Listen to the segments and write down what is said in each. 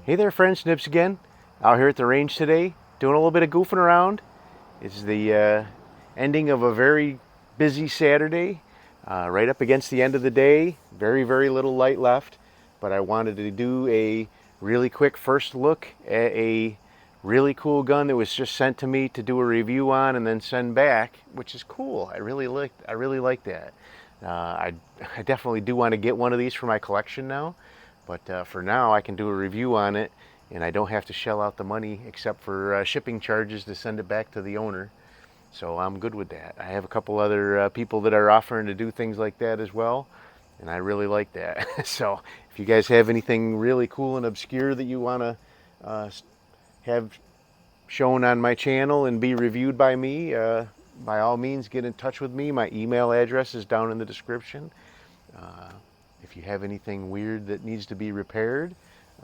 Hey there friends, Nips again. Out here at the range today, doing a little bit of goofing around. It's the ending of a very busy Saturday, right up against the end of the day. Very little light left, but I wanted to do a really quick first look at a really cool gun that was just sent to me to do a review on and then send back, which is cool. I really like that. I definitely do want to get one of these for my collection now. But for now, I can do a review on it, and I don't have to shell out the money except for shipping charges to send it back to the owner. So I'm good with that. I have a couple other people that are offering to do things like that as well, and I really like that. So if you guys have anything really cool and obscure that you want to have shown on my channel and be reviewed by me, by all means get in touch with me. My email address is down in the description. If you have anything weird that needs to be repaired,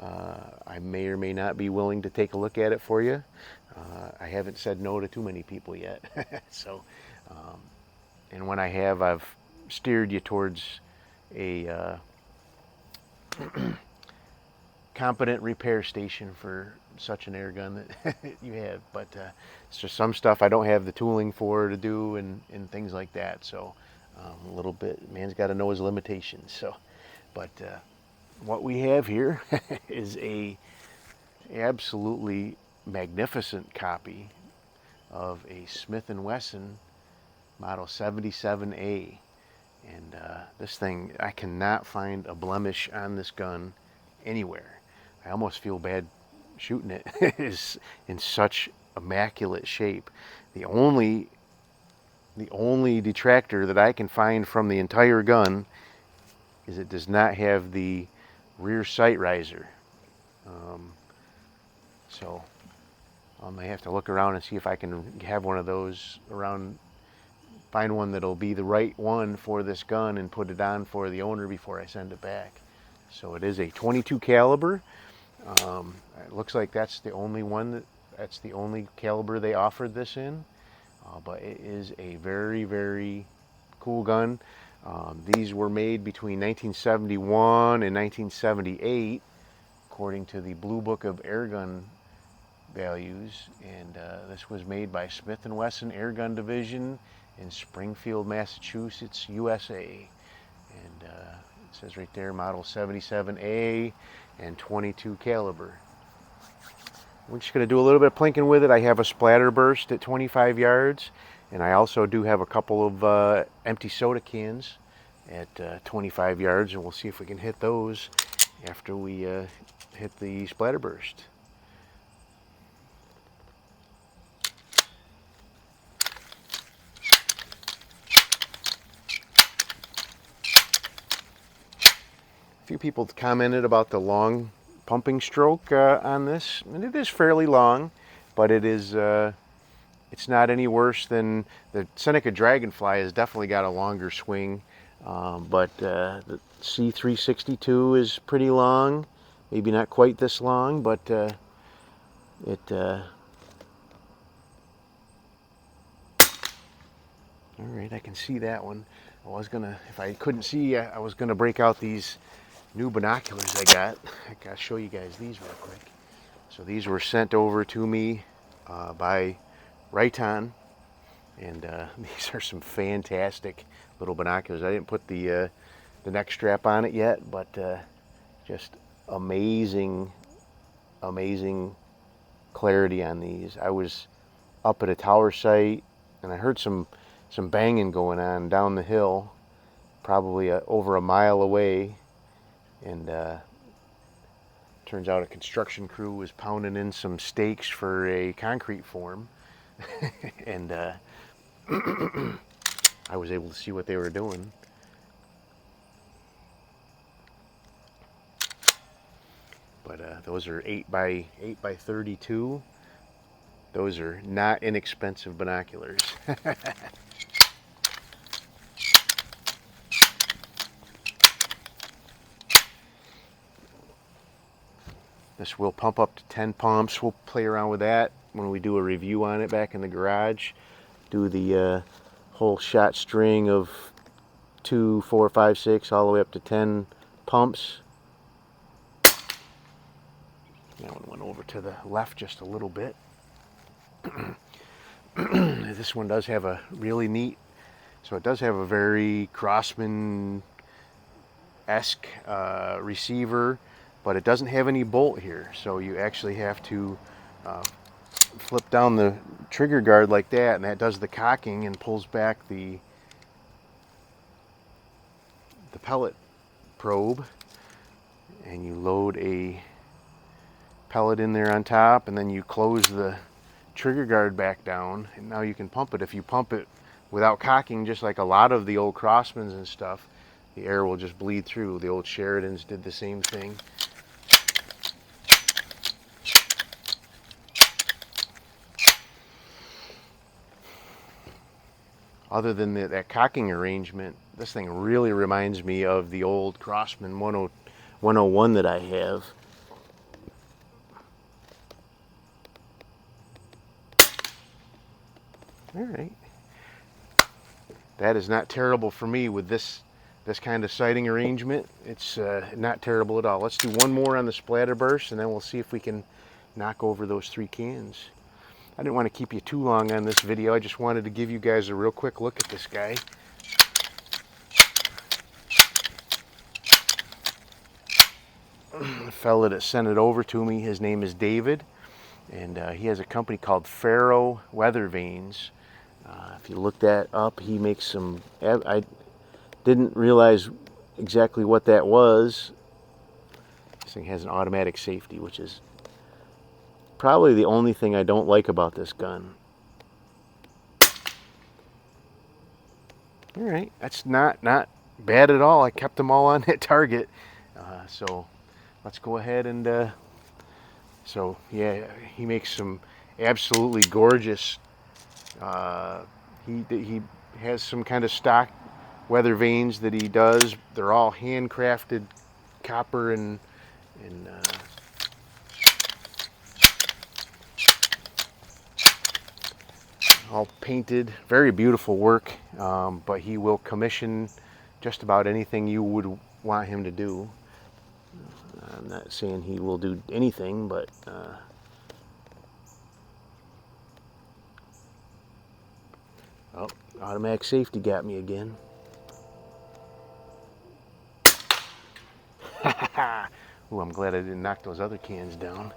I may or may not be willing to take a look at it for you. I haven't said no to too many people yet. So, and when I have, I've steered you towards a competent repair station for such an air gun that you have. But it's just some stuff I don't have the tooling for to do and things like that. So a little bit, man's got to know his limitations. So, but what we have here is a absolutely magnificent copy of a Smith & Wesson model 77A. And this thing, I cannot find a blemish on this gun anywhere. I almost feel bad shooting it. It is in such immaculate shape. The only detractor that I can find from the entire gun is it does not have the rear sight riser. So I may have to look around and see if I can have one of those around, find one that'll be the right one for this gun and put it on for the owner before I send it back. So it is a 22 caliber. It looks like that's the only one that's the only caliber they offered this in. But it is a very cool gun. These were made between 1971 and 1978, according to the Blue Book of Airgun values. And this was made by Smith & Wesson Airgun Division in Springfield, Massachusetts, USA. And it says right there, model 77A and 22 caliber. We're just going to do a little bit of plinking with it. I have a splatter burst at 25 yards, and I also do have a couple of empty soda cans at 25 yards, and we'll see if we can hit those after we hit the splatter burst. A few people commented about the long pumping stroke on this, and it is fairly long, but it is it's not any worse than the Seneca Dragonfly. Has definitely got a longer swing, but the C362 is pretty long, maybe not quite this long, but it all right, I can see that one. I was gonna, if I couldn't see, I was gonna break out these new binoculars I got. I gotta show you guys these real quick. So these were sent over to me by Rayton, and these are some fantastic little binoculars. I didn't put the neck strap on it yet, but just amazing clarity on these. I was up at a tower site and I heard some banging going on down the hill, probably over a mile away. And turns out a construction crew was pounding in some stakes for a concrete form. And I was able to see what they were doing. But those are 8 by 32. Those are not inexpensive binoculars. This will pump up to 10 pumps. We'll play around with that when we do a review on it back in the garage. Do the whole shot string of 2, 4, 5, 6, all the way up to 10 pumps. That one went over to the left just a little bit. This one does have a really neat, so it does have a very Crossman-esque receiver, but it doesn't have any bolt here. So you actually have to flip down the trigger guard like that, and that does the cocking and pulls back the pellet probe, and you load a pellet in there on top, and then you close the trigger guard back down, and now you can pump it. If you pump it without cocking, just like a lot of the old Crossmans and stuff, the air will just bleed through. The old Sheridans did the same thing. Other than that cocking arrangement, this thing really reminds me of the old Crossman 101 that I have. All right. That is not terrible for me with this kind of sighting arrangement. It's not terrible at all. Let's do one more on the splatterburst, and then we'll see if we can knock over those 3 cans. I didn't want to keep you too long on this video. I just wanted to give you guys a real quick look at this guy. The fella that sent it over to me, his name is David, and he has a company called Faro Weather Vanes. If you look that up, he makes some, I didn't realize exactly what that was. This thing has an automatic safety, which is probably the only thing I don't like about this gun. All right, that's not bad at all. I kept them all on that target. So let's go ahead and, so yeah, he makes some absolutely gorgeous, he has some kind of stock weather vanes that he does. They're all handcrafted copper and all painted, very beautiful work, but he will commission just about anything you would want him to do. I'm not saying he will do anything, but oh, automatic safety got me again. Ooh, I'm glad I didn't knock those other cans down.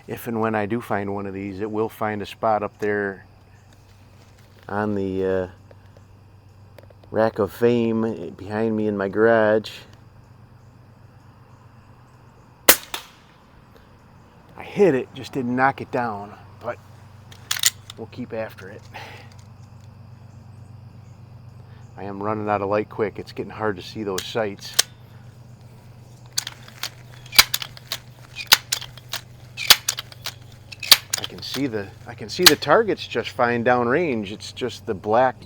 If and when I do find one of these, it will find a spot up there on the rack of fame behind me in my garage. I hit it, just didn't knock it down, but we'll keep after it. I am running out of light quick. It's getting hard to see those sights. I can see the targets just fine downrange. It's just the black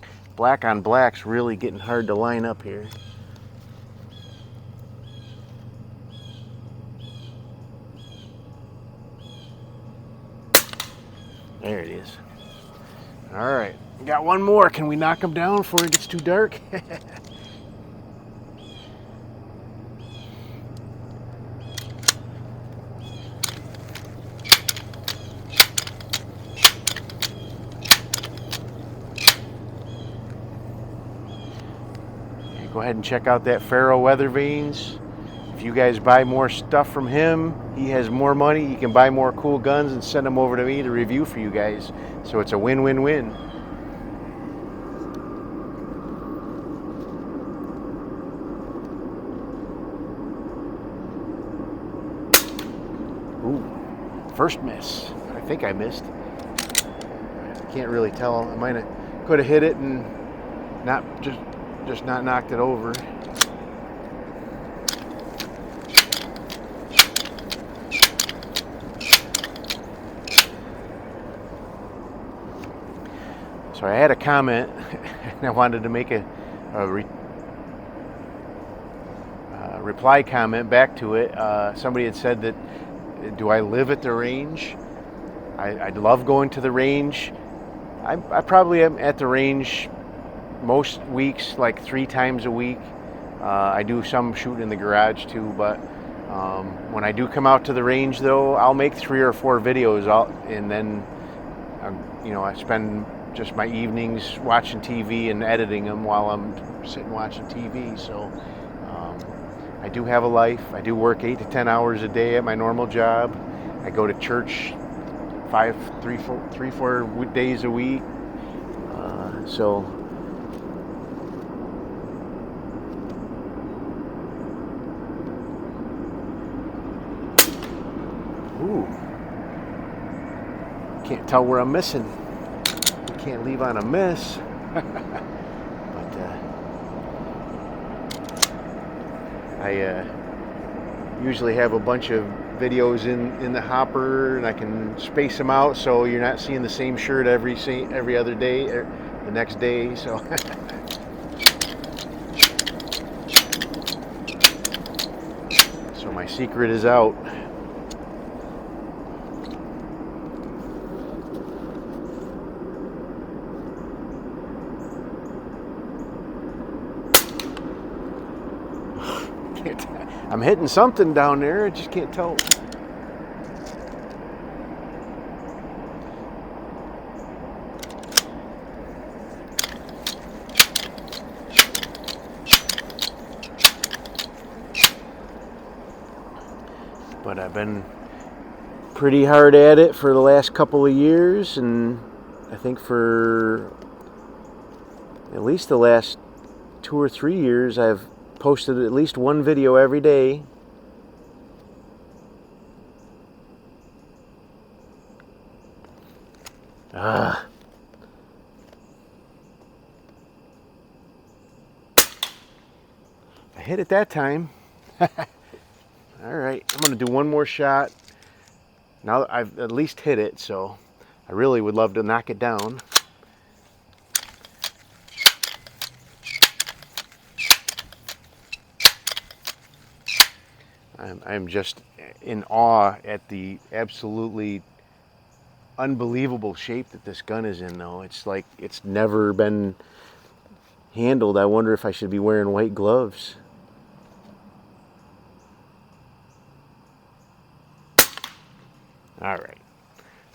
on black's really getting hard to line up here. There it is. All right, got one more. Can we knock him down before it gets too dark? Go ahead and check out that Faro Weather Vanes. If you guys buy more stuff from him, he has more money. He can buy more cool guns and send them over to me to review for you guys. So it's a win-win-win. Ooh, first miss. I think I missed. I can't really tell. I might have could have hit it and not just not knocked it over. So I had a comment and I wanted to make a reply comment back to it. Somebody had said that, do I live at the range? I love going to the range. I probably am at the range most weeks, like 3 times a week. I do some shooting in the garage too, but when I do come out to the range, though, I'll make 3 or 4 videos, and then I spend just my evenings watching TV and editing them while I'm sitting watching TV. So I do have a life. I do work 8 to 10 hours a day at my normal job. I go to church 4 days a week. Ooh, can't tell where I'm missing. Can't leave on a miss. But I usually have a bunch of videos in the hopper, and I can space them out so you're not seeing the same shirt every other day or the next day. So so my secret is out. I'm hitting something down there, I just can't tell. But I've been pretty hard at it for the last couple of years, and I think for at least the last 2 or 3 years I've posted at least one video every day. I hit it that time. Alright, I'm going to do one more shot. Now that I've at least hit it, so I really would love to knock it down. I'm just in awe at the absolutely unbelievable shape that this gun is in, though. It's like it's never been handled. I wonder if I should be wearing white gloves. All right,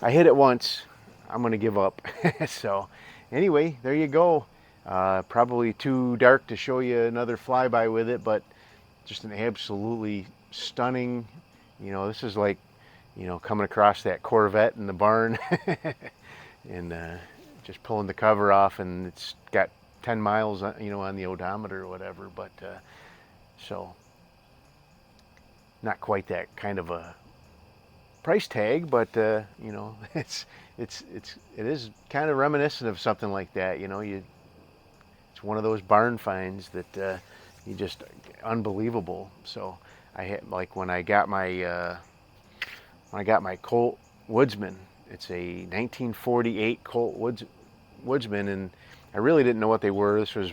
I hit it once. I'm gonna give up. So anyway, there you go. Probably too dark to show you another flyby with it, but just an absolutely stunning, this is like, coming across that Corvette in the barn and just pulling the cover off, and it's got 10 miles, on the odometer or whatever. But so not quite that kind of a price tag, but it is kind of reminiscent of something like that. It's one of those barn finds that you just unbelievable. So I had, like, when I got my Colt Woodsman, it's a 1948 Colt Woodsman, and I really didn't know what they were. This was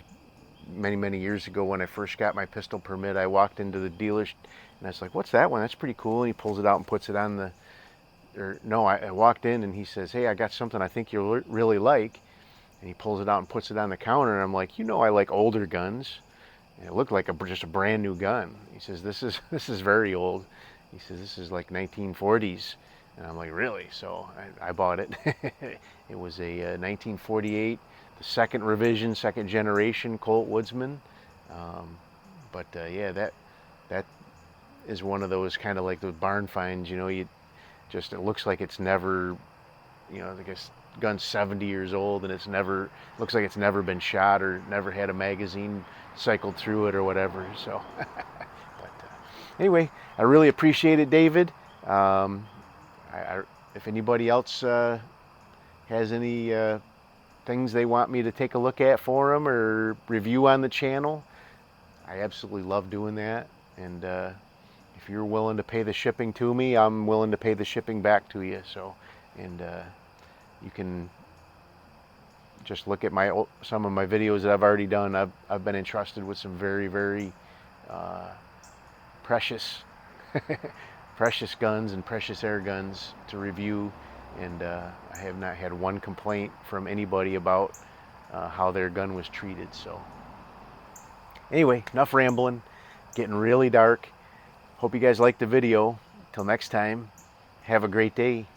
many years ago when I first got my pistol permit. I walked into the dealer and I was like, "What's that one? That's pretty cool." And he pulls it out and puts it on the. I walked in and he says, "Hey, I got something I think you'll really like." And he pulls it out and puts it on the counter, and I'm like, I like older guns. And it looked like just a brand new gun. He says, "This is very old." He says, "This is like 1940s." And I'm like, "Really?" So I bought it. It was a 1948, the second revision, second generation Colt Woodsman. Yeah, that is one of those kind of like those barn finds. It looks like it's never, I guess gun's 70 years old, and looks like it's never been shot or never had a magazine cycled through it or whatever. So, anyway, I really appreciate it, David. If anybody else has any things they want me to take a look at for them or review on the channel, I absolutely love doing that. And if you're willing to pay the shipping to me, I'm willing to pay the shipping back to you. So, and you can just look at some of my videos that I've already done. I've been entrusted with some very precious, precious guns and precious air guns to review, and I have not had one complaint from anybody about how their gun was treated. So anyway, enough rambling, getting really dark. Hope you guys liked the video. Till next time, have a great day.